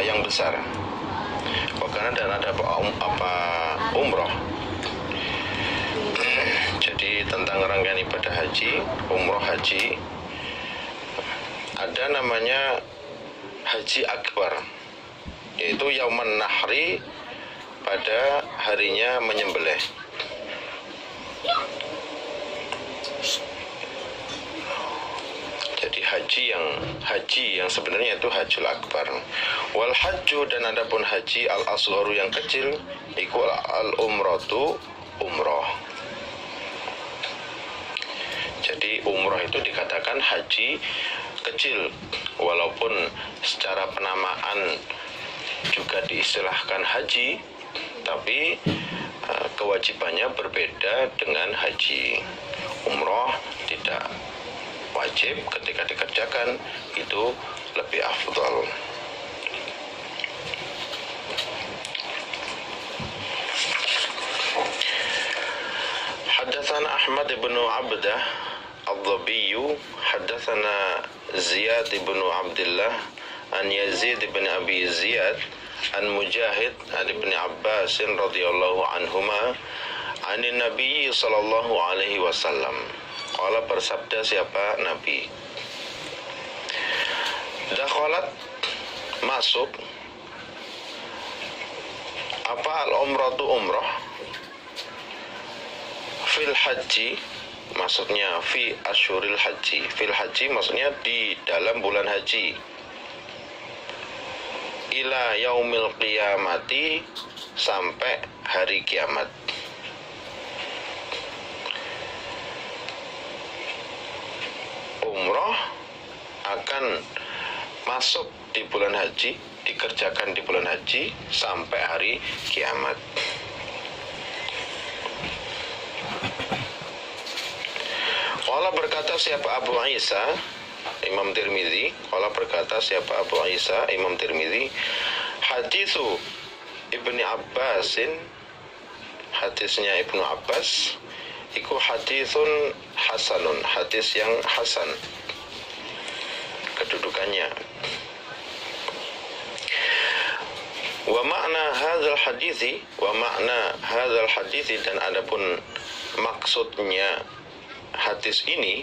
yang besar. Karena dan ada apa umroh. Jadi tentang rangkaian ibadah haji, umroh haji, ada namanya haji akbar, yaitu yauman nahri, pada harinya menyembelih. Jadi haji yang sebenarnya itu hajjul akbar. Wal hajju, dan adapun haji al asgharu yang kecil, iku al umratu, umroh. Jadi umroh itu dikatakan haji kecil, walaupun secara penamaan juga diistilahkan haji, tapi kewajibannya berbeda dengan haji. Umroh tidak wajib, ketika dikerjakan itu lebih afdal. Hadatsana Ahmad bin Abdah Al-Dhabi, hadatsana Ziyad bin Abdullah an Yazid bin Abi Ziyad an Mujahid an Ibn Abbas radhiyallahu anhuma an Nabi sallallahu alaihi wasallam. Qala, bersabda siapa Nabi, dakhalat, masuk, apa al-umratu, umrah, fil haji, maksudnya fi asyuril haji, fil haji maksudnya di dalam bulan haji, ila yaumil qiyamati, sampai hari kiamat. Umroh akan masuk di bulan haji, dikerjakan di bulan haji sampai hari kiamat. Qala, berkata siapa Abu Isa, Imam Tirmidzi. Qala, berkata siapa Abu Isa, Imam Tirmidzi, haditsu Ibni Abbasin, hadisnya Ibnu Abbas, iku haditsun hasanun, hadis yang hasan kedudukannya. Wa makna hadzal hadithi, wa makna hadzal hadithi, dan adapun maksudnya hadis ini,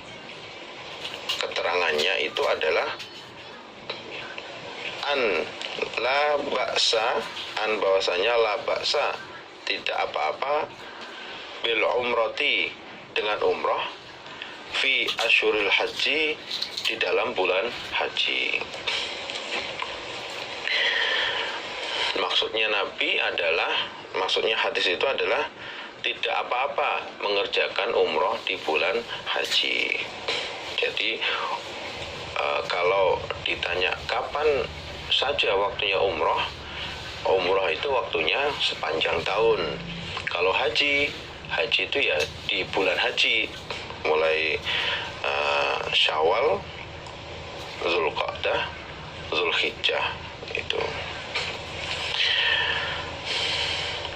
keterangannya itu adalah an la ba'sa, an bahwasanya la ba'sa, tidak apa-apa, bil umrati, dengan umrah, fi asyuril haji, di dalam bulan haji. Maksudnya Nabi adalah, maksudnya hadis itu adalah tidak apa-apa mengerjakan umrah di bulan haji. Jadi kalau ditanya kapan saja waktunya umrah, umrah itu waktunya sepanjang tahun. Kalau haji itu ya di bulan haji, mulai Syawal, Zulqa'dah, Zulhijjah itu.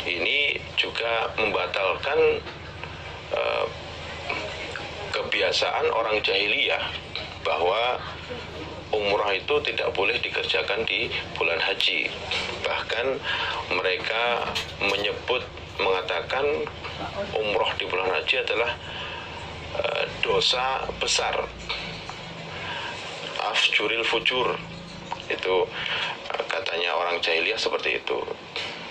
Ini juga membatalkan kebiasaan orang jahiliyah bahwa umrah itu tidak boleh dikerjakan di bulan haji. Bahkan mereka mengatakan umrah di bulan haji adalah dosa besar, afjuril fujur, itu katanya orang jahiliyah seperti itu.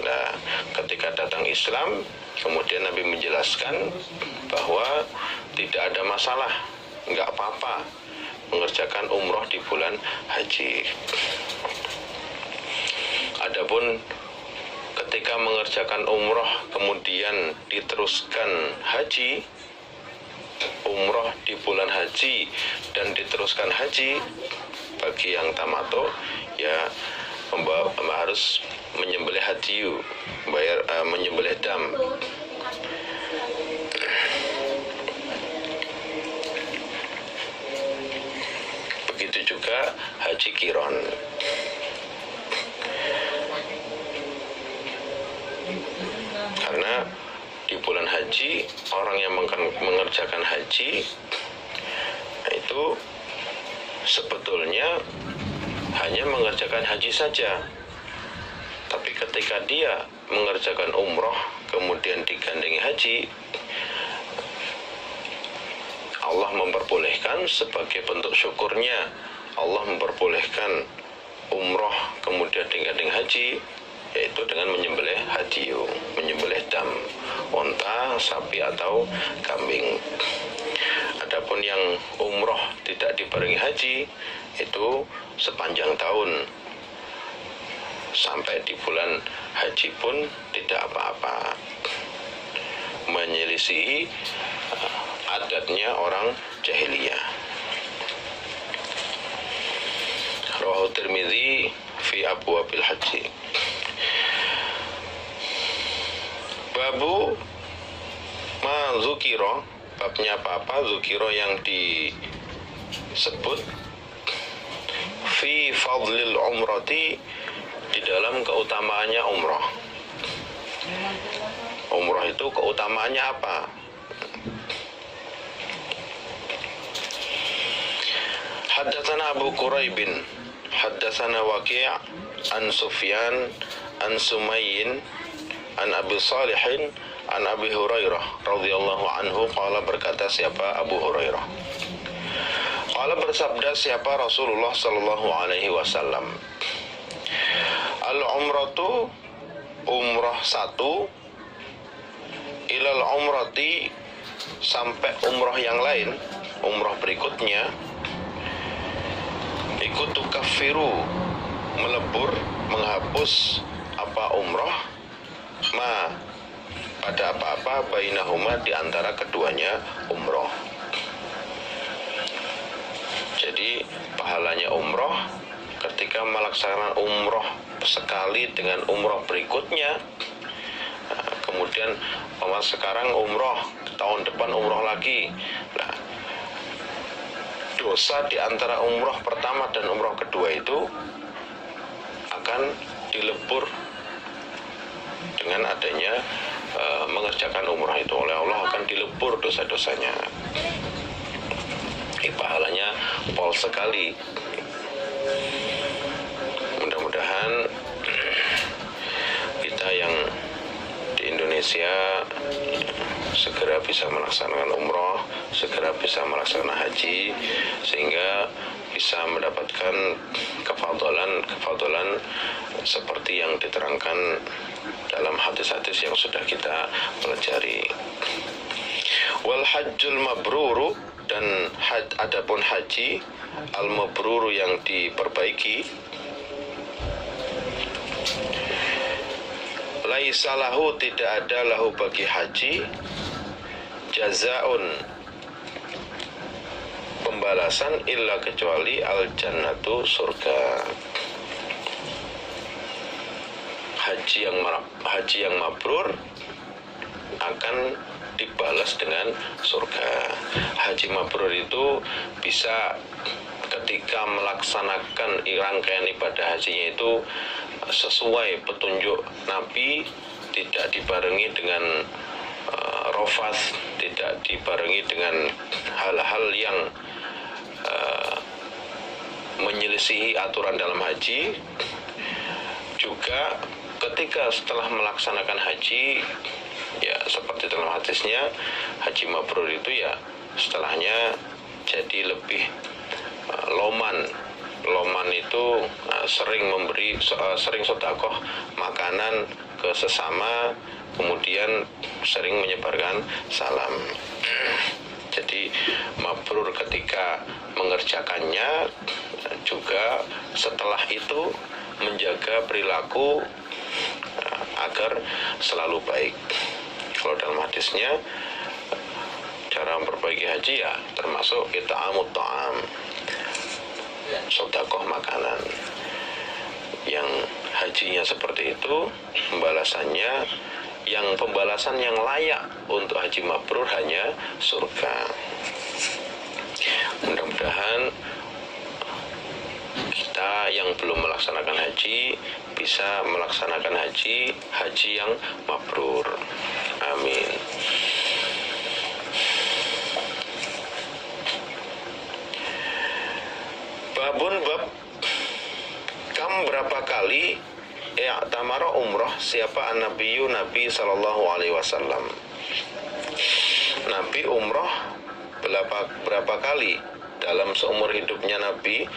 Nah, ketika datang Islam, kemudian Nabi menjelaskan bahwa tidak ada masalah, nggak apa-apa mengerjakan umrah di bulan haji. Adapun ketika mengerjakan umrah kemudian diteruskan haji, umrah di bulan haji dan diteruskan haji, bagi yang tamattu ya harus menyembelih hadiyu, menyembelih dam. Begitu juga haji qiron. Karena di bulan haji, orang yang mengerjakan haji itu sebetulnya hanya mengerjakan haji saja. Tapi ketika dia mengerjakan umroh kemudian digandengi haji, Allah memperbolehkan sebagai bentuk syukurnya, Allah memperbolehkan umroh kemudian digandeng haji, yaitu dengan menyembelih hadiyu, menyembelih dam, unta, sapi atau kambing. Adapun yang umroh tidak dibarengi haji, itu sepanjang tahun sampai di bulan haji pun tidak apa-apa, menyelisihi adatnya orang jahiliyah. Rawahu Tirmidzi fi abwabil haji. Babu ma dzukira, babnya apa-apa dzukira yang disebut fi fadlil umrati, di dalam keutamaannya umrah. Umrah itu keutamaannya apa? Haddatsana Abu Quraibin haddatsana Waqi' an Sufyan an Sumayyin an Abi Salihin an Abi Hurairah radhiyallahu anhu qala, berkata siapa Abu Hurairah, qala bersabda siapa Rasulullah sallallahu alaihi wasallam, al-umratu umrah satu, ilal umrati sampai umrah yang lain, umrah berikutnya, ikut tukaffiru melebur, menghapus apa umrah, ma pada apa-apa, bainahuma di antara keduanya umrah. Jadi pahalanya umrah ketika melaksanakan umrah sekali dengan umrah berikutnya, kemudian sekarang umrah, tahun depan umrah lagi. Nah, dosa di antara umrah pertama dan umrah kedua itu akan dilebur dengan adanya mengerjakan umrah itu. Oleh Allah akan dilebur dosa-dosanya. Pahalanya pol sekali. Mudah-mudahan kita yang di Indonesia segera bisa melaksanakan umroh, segera bisa melaksanakan haji, sehingga bisa mendapatkan kefadhalan seperti yang diterangkan dalam hadis-hadis yang sudah kita pelajari. Wal hajjul mabruru, dan adapun haji al mabruru yang diperbaiki, laisa lahu, tidak ada lahu bagi haji, jazaun pembalasan, illa kecuali al jannatu surga. Haji yang mabrur akan dibalas dengan surga. Haji mabrur itu bisa ketika melaksanakan rangkaian ibadah hajinya itu sesuai petunjuk Nabi, tidak dibarengi dengan rofas, tidak dibarengi dengan hal-hal yang menyelisihi aturan dalam haji. Juga ketika setelah melaksanakan haji, ya seperti dalam hadisnya, haji mabrur itu ya setelahnya jadi lebih loman. Loman itu sering memberi, sering sedekah makanan ke sesama, kemudian sering menyebarkan salam. Jadi mabrur ketika mengerjakannya, juga setelah itu menjaga perilaku agar selalu baik. Kalau dalam hadisnya, cara memperbaiki haji ya termasuk it'amut ta'am, sedekah makanan. Yang hajinya seperti itu, pembalasannya, yang pembalasan yang layak untuk haji mabrur hanya surga. Mudah-mudahan kita yang belum melaksanakan haji bisa melaksanakan haji yang mabrur. Amin. Babun bab Kam berapa kali i'tamara umroh siapa an-nabiyyu Nabi sallallahu alaihi wasallam? Nabi umroh berapa kali dalam seumur hidupnya Nabi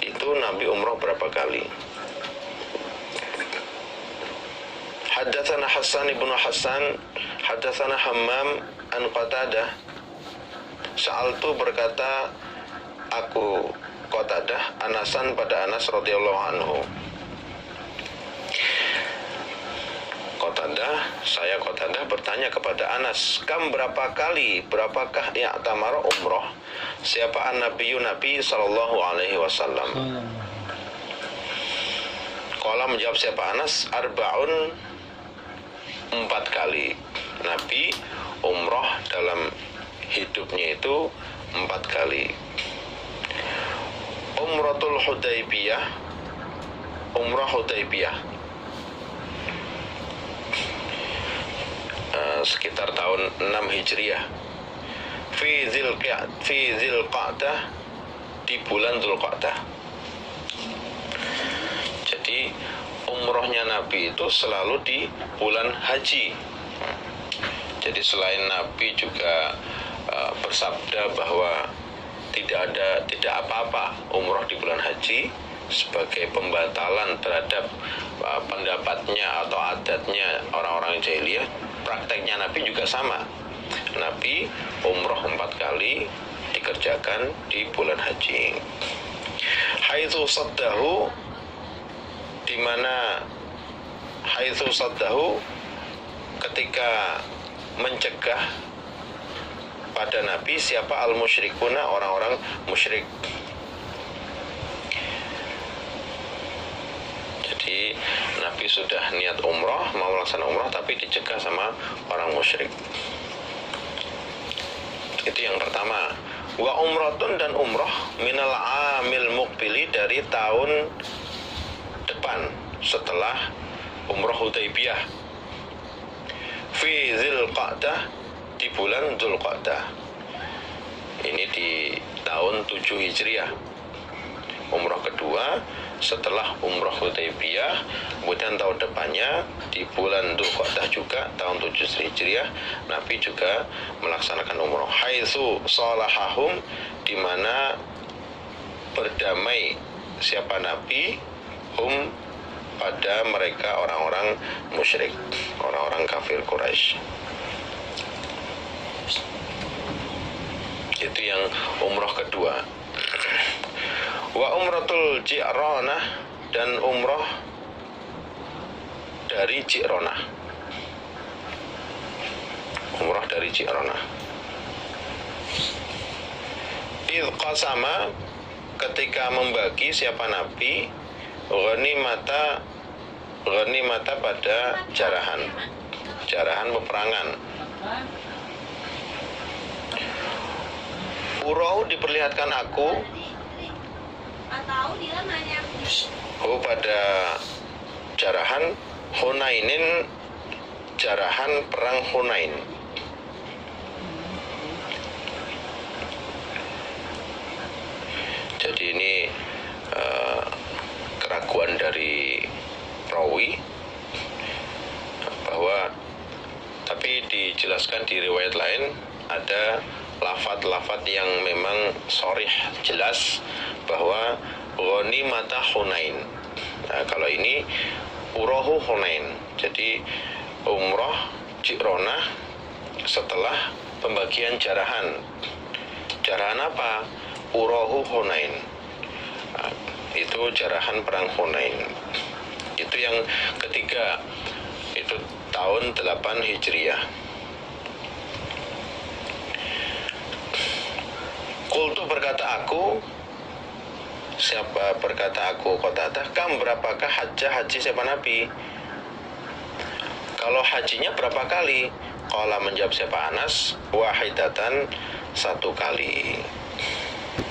itu? Nabi umroh berapa kali? Haddatsana Hasan ibnu Hasan, haddatsana Hammam an Qatadah. Sa'altu berkata aku Qatadah Anasan pada Anas radhiyallahu anhu. Saya Qatadah bertanya kepada Anas, kam berapakah i'tamara umroh siapa an-nabiyyu Nabi sallallahu alaihi wasallam? Qala menjawab siapa Anas, arba'un, 4 kali. Nabi umroh dalam hidupnya itu 4 kali. Umratul Hudaybiyah, umrah Hudaybiyah, sekitar tahun 6 Hijriah. Fi Dzulqa'dah, di bulan Dzulqa'dah. Jadi umrohnya Nabi itu selalu di bulan haji. Jadi selain Nabi juga bersabda bahwa tidak apa-apa umroh di bulan haji sebagai pembatalan terhadap pendapatnya atau adatnya orang-orang jahiliyah. Prakteknya Nabi juga sama. Nabi umroh 4 kali dikerjakan di bulan haji. Haitsu saddahu, di mana haitsu saddahu, ketika mencegah pada Nabi siapa al-musyrikuna, orang-orang musyrik. Jadi Nabi sudah niat umroh, mau melaksanakan umroh, tapi dicegah sama orang musyrik. Itu yang pertama. Wa umratun, dan umroh minal amil muqbili, dari tahun depan setelah umroh Hudaybiyah. Fi Dzulqa'dah, di bulan Dzulqa'dah. Ini di tahun 7 Hijriah. Umroh kedua setelah umroh Hudaybiyah, kemudian tahun depannya di bulan Dzulqa'dah juga tahun 7 Hijriah, Nabi juga melaksanakan umroh. Haitsu salahahum, di mana berdamai siapa Nabi, hum, pada mereka orang-orang musyrik, orang-orang kafir Quraisy. Itu yang umroh kedua. Wa umratul Ji'ranah, dan umroh dari Ji'ranah. Umroh dari Ji'ranah. Idh qasama, ketika membagi siapa Nabi ghanimata pada jarahan peperangan. Urau, diperlihatkan aku pada jarahan Hunainin, jarahan perang Hunain. Jadi ini keraguan dari perawi bahwa, tapi dijelaskan di riwayat lain ada lafadz-lafadz yang memang shorih, jelas bahwa ghanimata Hunain. Nah, kalau ini urahu Hunain. Jadi umroh Ji'ranah setelah pembagian jarahan. Jarahan apa? Urahu Hunain. Nah, itu jarahan perang Hunain. Itu yang ketiga. Itu tahun 8 Hijriah. Qultu, berkata aku, siapa berkata aku Qatadah, kam berapakah haji siapa Nabi? Kalau hajinya berapa kali? Qala menjawab siapa Anas, wahidatan, 1 kali.